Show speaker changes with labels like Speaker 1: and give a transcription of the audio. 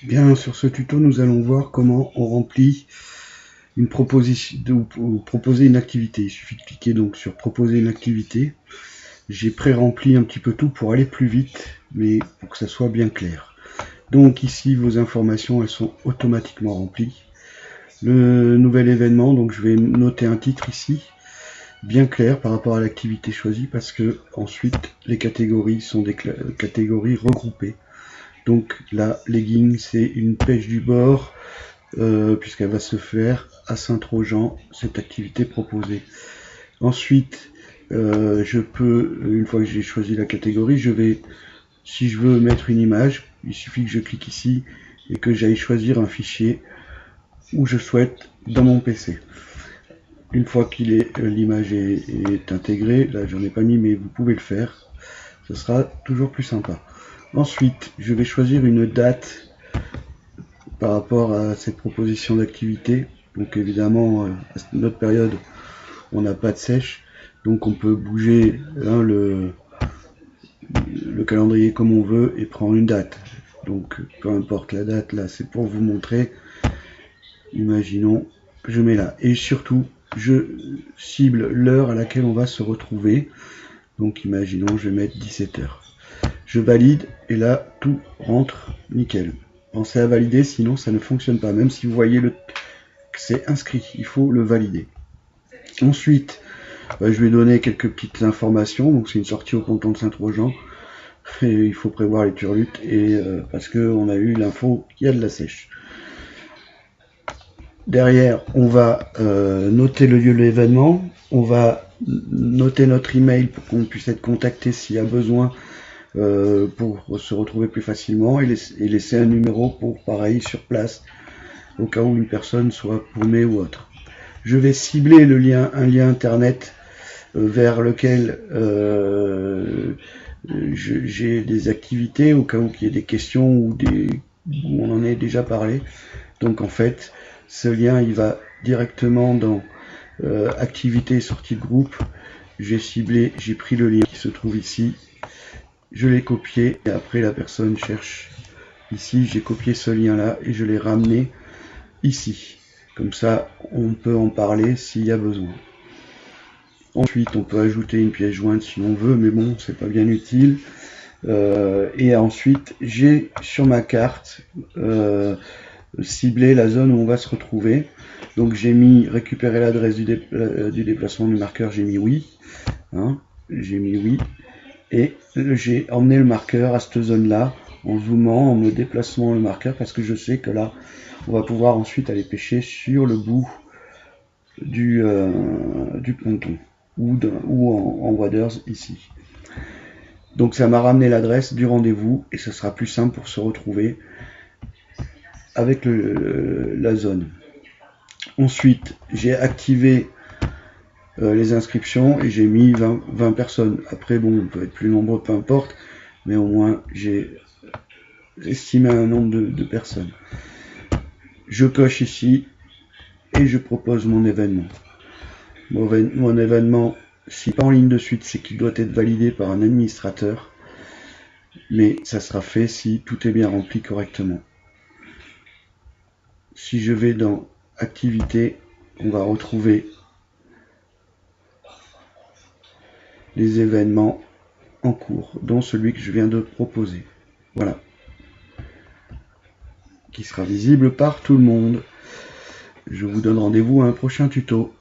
Speaker 1: Bien, sur ce tuto, nous allons voir comment on remplit une proposition ou proposer une activité. Il suffit de cliquer donc sur proposer une activité. J'ai pré-rempli un petit peu tout pour aller plus vite, mais pour que ça soit bien clair. Donc ici, vos informations, elles sont automatiquement remplies. Le nouvel événement, donc je vais noter un titre ici, bien clair par rapport à l'activité choisie, parce que ensuite les catégories sont des catégories regroupées. Donc la legging, c'est une pêche du bord, puisqu'elle va se faire à Saint-Trojan, cette activité proposée. Ensuite, je peux, une fois que j'ai choisi la catégorie, si je veux mettre une image, il suffit que je clique ici et que j'aille choisir un fichier où je souhaite dans mon PC. Une fois qu'il est l'image est intégrée, là j'en ai pas mis mais vous pouvez le faire, ce sera toujours plus sympa. Ensuite, je vais choisir une date par rapport à cette proposition d'activité. Donc évidemment, à notre période, on n'a pas de sèche, donc on peut bouger le calendrier comme on veut et prendre une date. Donc peu importe la date, là c'est pour vous montrer. Imaginons, je mets là. Et surtout, je cible l'heure à laquelle on va se retrouver. Donc imaginons, je vais mettre 17h. Je valide et là, tout rentre nickel. Pensez à valider, sinon ça ne fonctionne pas. Même si vous voyez que c'est inscrit, il faut le valider. Ensuite, je vais donner quelques petites informations. Donc c'est une sortie au ponton de Saint-Trojan. Et il faut prévoir les turlutes et parce qu'on a eu l'info qu'il y a de la sèche. Derrière, on va noter le lieu de l'événement. On va noter notre email pour qu'on puisse être contacté s'il y a besoin pour se retrouver plus facilement et laisser un numéro pour pareil sur place au cas où une personne soit paumée ou autre. Je vais cibler un lien internet vers lequel j'ai des activités au cas où il y ait des questions ou où on en ait déjà parlé. Donc en fait, ce lien il va directement dans activité et sortie de groupe. J'ai ciblé, j'ai pris le lien qui se trouve ici, je l'ai copié et après la personne cherche ici, j'ai copié ce lien là et je l'ai ramené ici. Comme ça, on peut en parler s'il y a besoin. Ensuite, on peut ajouter une pièce jointe si on veut, mais bon, c'est pas bien utile. Et ensuite, j'ai sur ma carte ciblé la zone où on va se retrouver. Donc j'ai mis récupérer l'adresse du déplacement du marqueur, j'ai mis oui. Hein, j'ai mis oui. Et j'ai emmené le marqueur à cette zone-là en zoomant, en me déplaçant le marqueur parce que je sais que là, on va pouvoir ensuite aller pêcher sur le bout du ponton ou en waders ici. Donc ça m'a ramené l'adresse du rendez-vous et ce sera plus simple pour se retrouver avec la zone. Ensuite, j'ai activé les inscriptions et j'ai mis 20 personnes. Après, bon, on peut être plus nombreux, peu importe, mais au moins j'ai estimé un nombre de personnes. Je coche ici et je propose mon événement. Mon événement, si pas en ligne de suite, c'est qu'il doit être validé par un administrateur, mais ça sera fait si tout est bien rempli correctement. Si je vais dans activité, on va retrouver les événements en cours, dont celui que je viens de proposer. Voilà. Qui sera visible par tout le monde. Je vous donne rendez-vous à un prochain tuto.